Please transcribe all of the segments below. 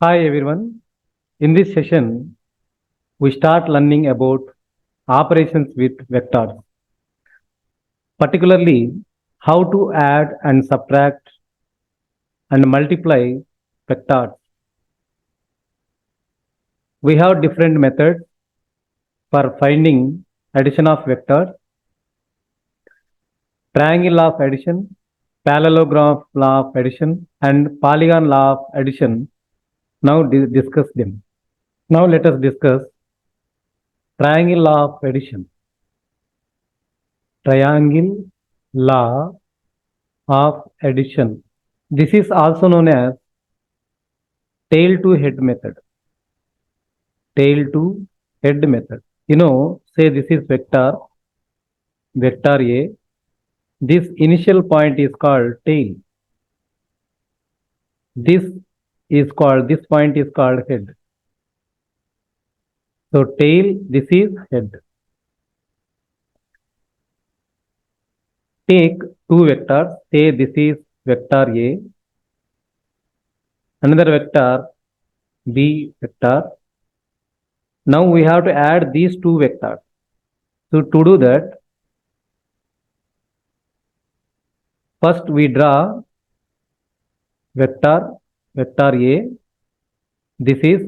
Hi everyone. In this session, we start learning about operations with vectors, particularly how to add and subtract and multiply vectors. We have different methods for finding addition of vectors: triangle law of addition, parallelogram law of addition, and polygon law of addition. Now discuss them. Now let us discuss triangle law of addition. Triangle law of addition. This is also known as tail to head method. Tail to head method. Say this is vector A. This initial point is called tail. This point is called head. So tail, this is head. Take two vectors. Say this is vector A. Another vector B vector. Now we have to add these two vectors. So to do that, first we draw vector A. This is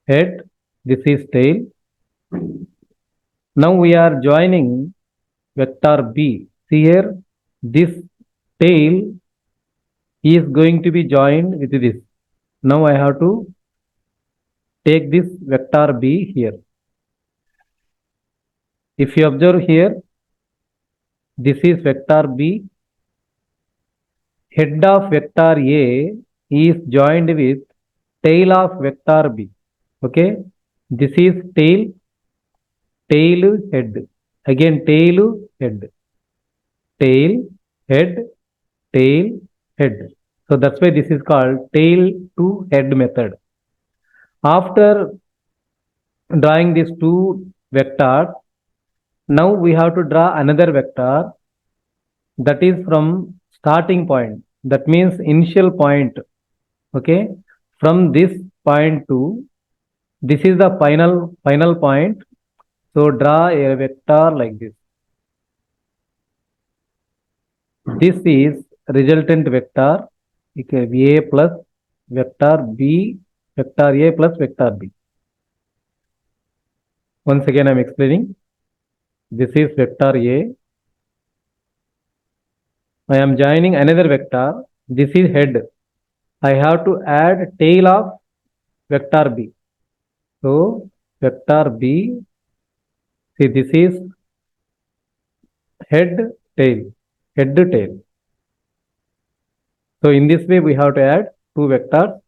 head, this is tail. Now we are joining vector B. See here, this tail is going to be joined with this. Now I have to take this vector B here. If you observe here, this is vector B. Head of vector A is joined with tail of vector B. Okay, this is tail, head. Again, tail, head. Tail, head, tail, head. So that's why this is called tail to head method. After drawing these two vectors, now we have to draw another vector that is from starting point. That means initial point. Okay, from this point to this is the final point. So draw a vector like this. This is resultant vector A plus vector B, vector A plus vector B. Once again I am explaining. This is vector A. I am joining another vector. This is head. I have to add tail of vector B. So vector B, see this is head, tail. So in this way we have to add two vectors.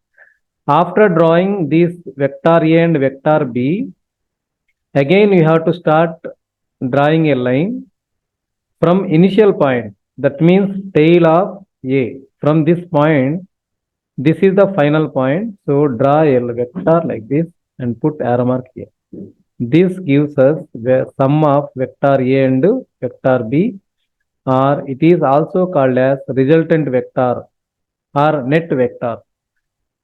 After drawing this vector A and vector B, again we have to start drawing a line from initial point. That means tail of A. From this point, this is the final point. So draw a vector like this and put arrow mark here. This gives us the sum of vector A and vector B, or it is also called as resultant vector or net vector.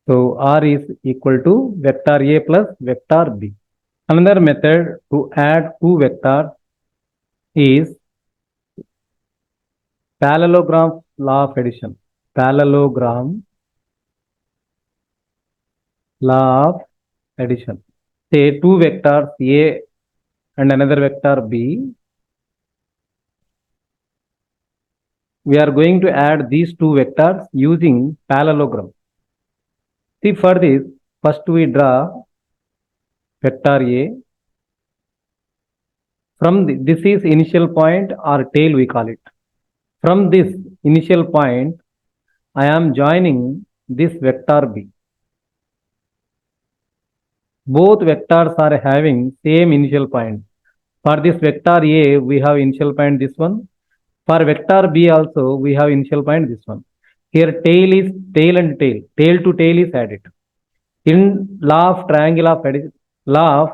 So R is equal to vector A plus vector B. Another method to add two vectors is parallelogram law of addition. Parallelogram law of addition. Say two vectors A and another vector B. We are going to add these two vectors using parallelogram. See, for this, first we draw vector A. From this is initial point or tail we call it. From this initial point, I am joining this vector B. Both vectors are having same initial point. For this vector A, we have initial point this one. For vector B also, we have initial point this one. Here tail is tail and tail. Tail to tail is added. In law of triangle of addition, law of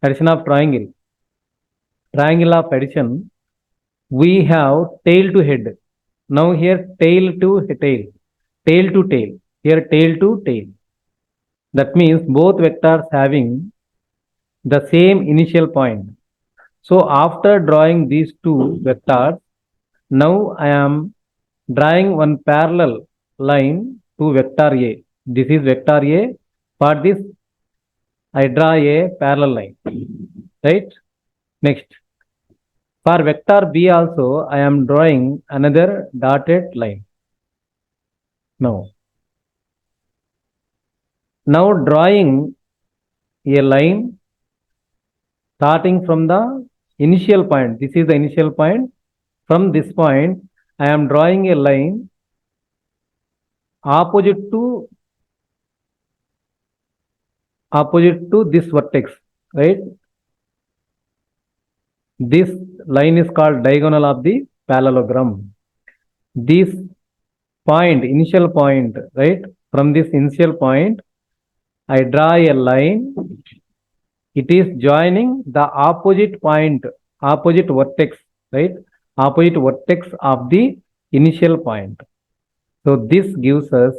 addition of triangle of addition, we have tail to head. Now here tail to tail. Tail to tail. Here tail to tail. That means both vectors having the same initial point. So after drawing these two vectors, now I am drawing one parallel line to vector A. This is vector A. For this, I draw a parallel line. Right? Next, for vector B also, I am drawing another dotted line. Now drawing a line starting from the initial point. This is the initial point. From this point, I am drawing a line opposite to this vertex, right? This line is called diagonal of the parallelogram. This point, initial point, right? From this initial point, I draw a line. It is joining the opposite point, opposite vertex, right? Opposite vertex of the initial point. So this gives us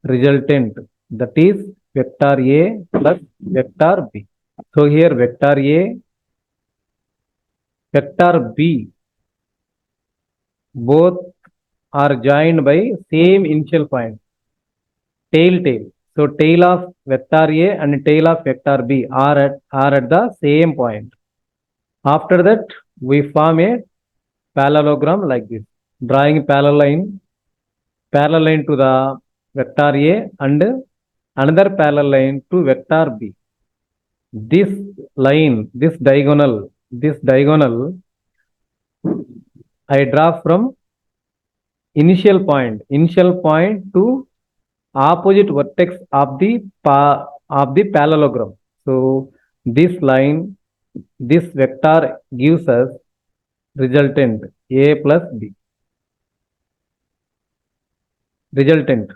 resultant, that is vector A plus vector B. So here vector A, vector B, both are joined by same initial point, tail. So tail of vector A and tail of vector B are at the same point. After that, we form a parallelogram like this, drawing parallel line to the vector A and another parallel line to vector B. This line, this diagonal, I draw from initial point to opposite vertex of the parallelogram. So this line, this vector gives us resultant A plus B. Resultant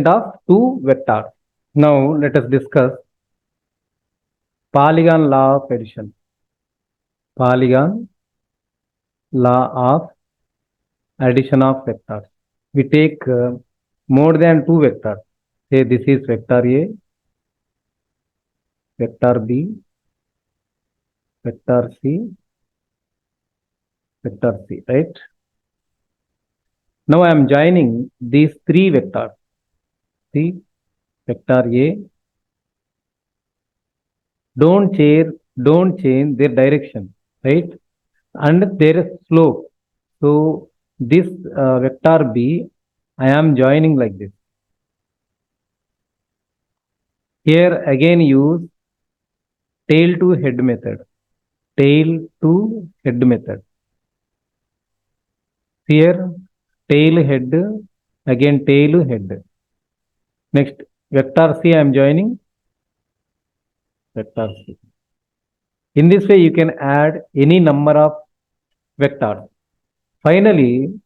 of two vectors. Now let us discuss Polygon Law of Addition. Polygon Law of Addition of vectors. We take more than two vectors. Say this is vector A, vector B, vector C, right? Now I am joining these three vectors. See, vector A, don't change their direction, right? And their slope. So this vector B, I am joining like this. Here again use tail to head method. Here tail head, again tail head. Next vector C I am joining vector C. In this way you can add any number of vectors. Finally,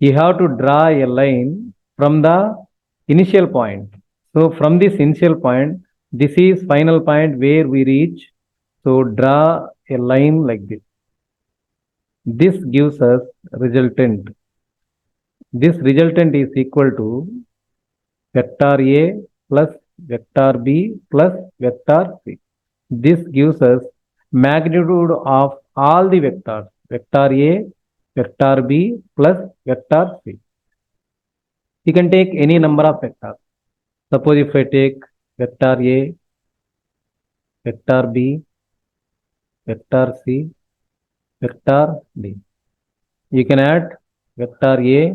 you have to draw a line from the initial point. So from this initial point, this is final point where we reach. So draw a line like this. This gives us resultant. This resultant is equal to vector A plus vector B plus vector C. This gives us magnitude of all the vectors, vector A, vector B plus vector C. You can take any number of vectors. Suppose if I take vector A, vector B, vector C, vector D. You can add vector A,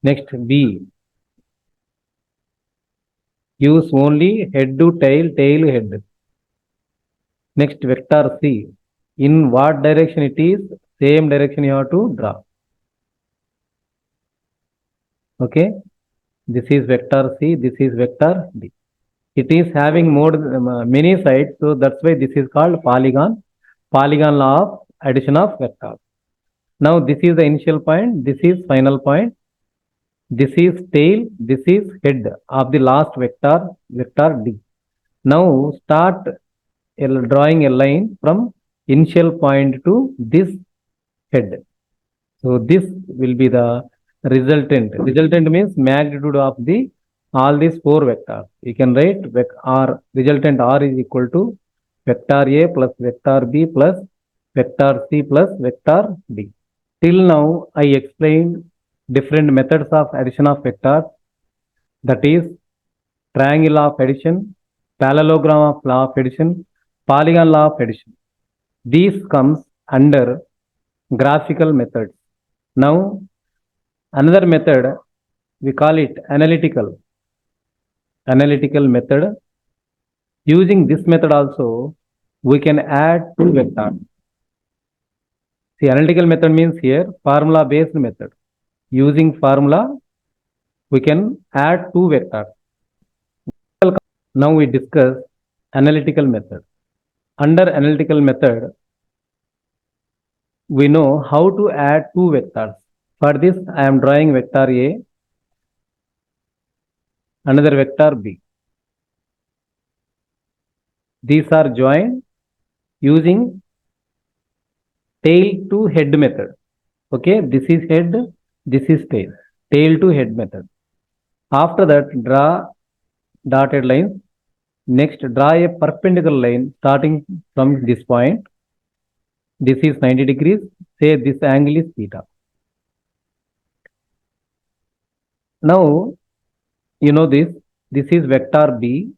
next B. Use only head to tail head. Next vector C. In what direction it is, same direction you have to draw. Okay. This is vector C, this is vector D. It is having many sides, so that's why this is called Polygon Law of Addition of vectors. Now this is the initial point, this is final point, this is tail, this is head of the last vector D. Now start drawing a line from initial point to this head. So this will be the resultant. Resultant means magnitude of the all these four vectors. You can write R, resultant R is equal to vector A plus vector B plus vector C plus vector D. Till now, I explained different methods of addition of vectors, that is triangle law of addition, parallelogram of law of addition, polygon law of addition. These comes under graphical methods. Now, another method, we call it analytical method. Using this method also, we can add two vectors. See, analytical method means here formula based method. Using formula, we can add two vectors. Now we discuss analytical method. Under analytical method, we know how to add two vectors. For this, I am drawing vector A, another vector B. These are joined using tail to head method. Okay, this is head, this is tail. Tail to head method. After that, draw dotted lines. Next, draw a perpendicular line starting from this point. This is 90 degrees. Say this angle is theta. Now, you know this. This is vector B.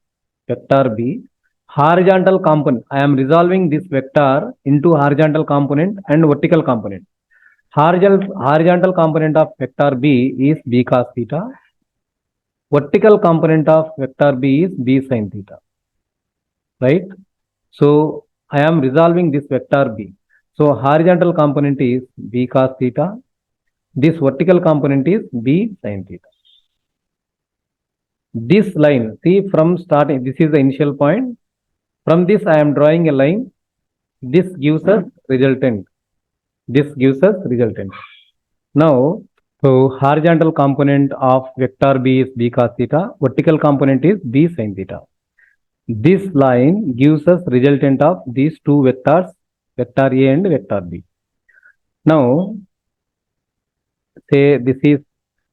Vector B. Horizontal component. I am resolving this vector into horizontal component and vertical component. Horizontal component of vector B is B cos theta. Vertical component of vector B is B sin theta. Right? So, I am resolving this vector B. So, horizontal component is B cos theta. This vertical component is B sin theta. This line, see from starting, this is the initial point. From this, I am drawing a line. This gives us resultant. This gives us resultant. Now, so horizontal component of vector B is B cos theta. Vertical component is B sin theta. This line gives us resultant of these two vectors, vector A and vector B. Now, say this is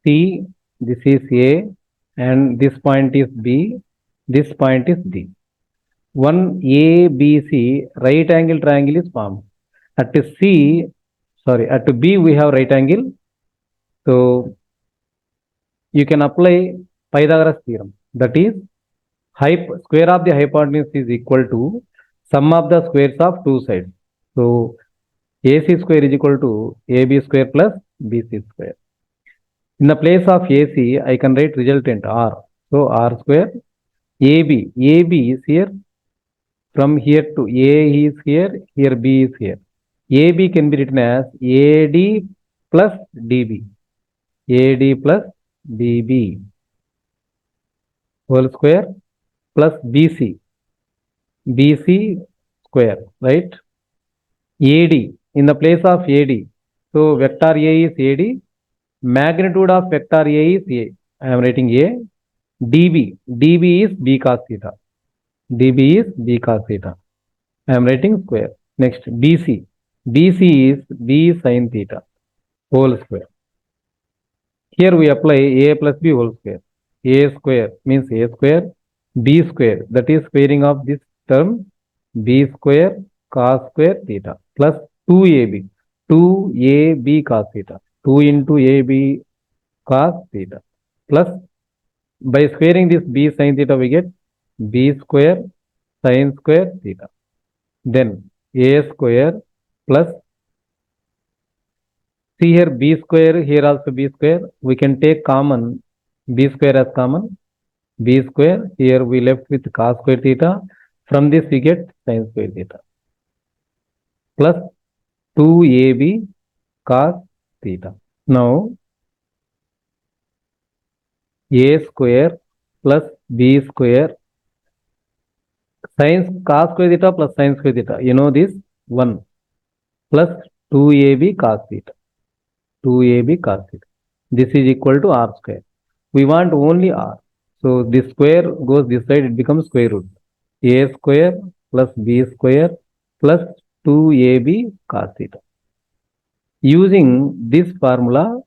C, this is A, and this point is B, this point is D. One ABC right angle triangle is formed. At B we have right angle. So you can apply Pythagoras theorem. That is, square of the hypotenuse is equal to sum of the squares of two sides. So AC square is equal to AB square plus BC square. In the place of AC, I can write resultant R. So R square. AB is here. From here to A is here, here B is here. AB can be written as AD plus DB. AD plus DB whole square plus BC. BC square, right? AD, in the place of AD. So vector A is AD. Magnitude of vector A is A. I am writing A. DB. DB is B cos theta. DB is B cos theta. I am writing square. Next, BC. BC is B sin theta whole square. Here we apply A plus B whole square. A square means A square. B square, that is squaring of this term. B square cos square theta plus 2AB. 2AB cos theta. 2 into AB cos theta plus, by squaring this B sin theta, we get B square sin square theta. Then A square plus, see here B square, here also B square. We can take common B square as common. B square, here we left with cos square theta. From this we get sin square theta plus 2AB cos theta. Now A square plus B square sin cos square theta plus sin square theta. You know this 1 plus 2AB cos theta. 2AB cos theta. This is equal to R square. We want only R. So this square goes this side, it becomes square root. A square plus B square plus 2AB cos theta. Using this formula,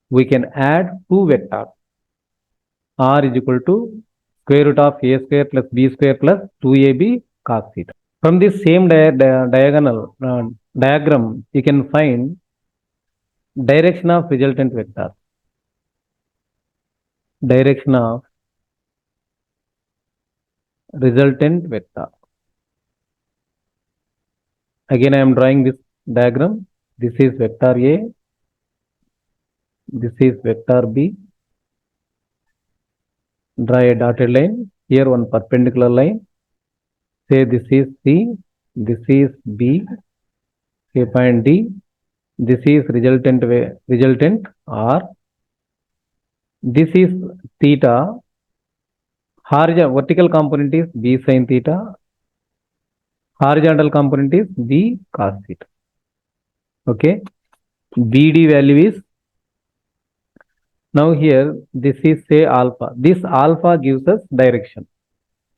we can add two vectors. r is equal to square root of a square plus b square plus 2ab cos theta. From this same diagram, you can find direction of resultant vector. Direction of resultant vector. Again, I am drawing this diagram. This is vector A. This is vector B. Draw a dotted line. Here one perpendicular line. Say this is C. This is B. Say point D. This is resultant R. This is theta. Vertical component is B sin theta. Horizontal component is B cos theta. Okay. BD value is, now here this is say alpha. This alpha gives us direction.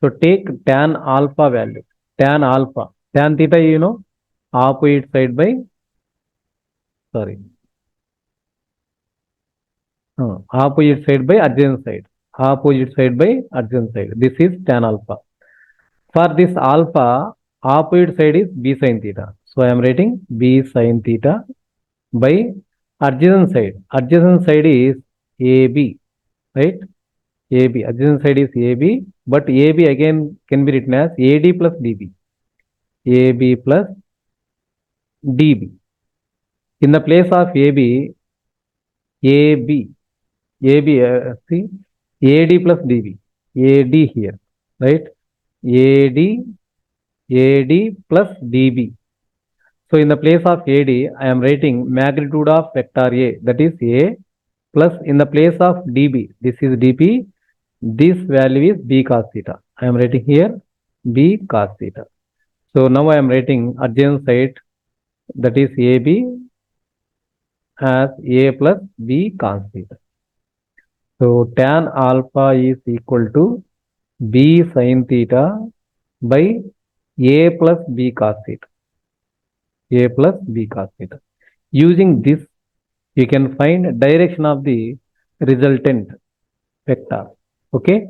So take tan alpha value. Tan alpha. Tan theta, you know, opposite side by, sorry. Opposite side by adjacent side. Opposite side by adjacent side. This is tan alpha. For this alpha, opposite side is B sin theta. So I am writing B sin theta by adjacent side. Adjacent side is AB, right? AB. Adjacent side is AB, but AB again can be written as AD plus DB. AB plus DB. In the place of AB, see, AD plus DB. AD here, right? AD plus DB. So in the place of AD, I am writing magnitude of vector A, that is A, plus in the place of DB, this is DP, this value is B cos theta. I am writing here B cos theta. So now I am writing adjacent side, that is AB, as A plus B cos theta. So tan alpha is equal to B sin theta by A plus B cos theta. A plus B cos theta. Using this, you can find direction of the resultant vector. Okay.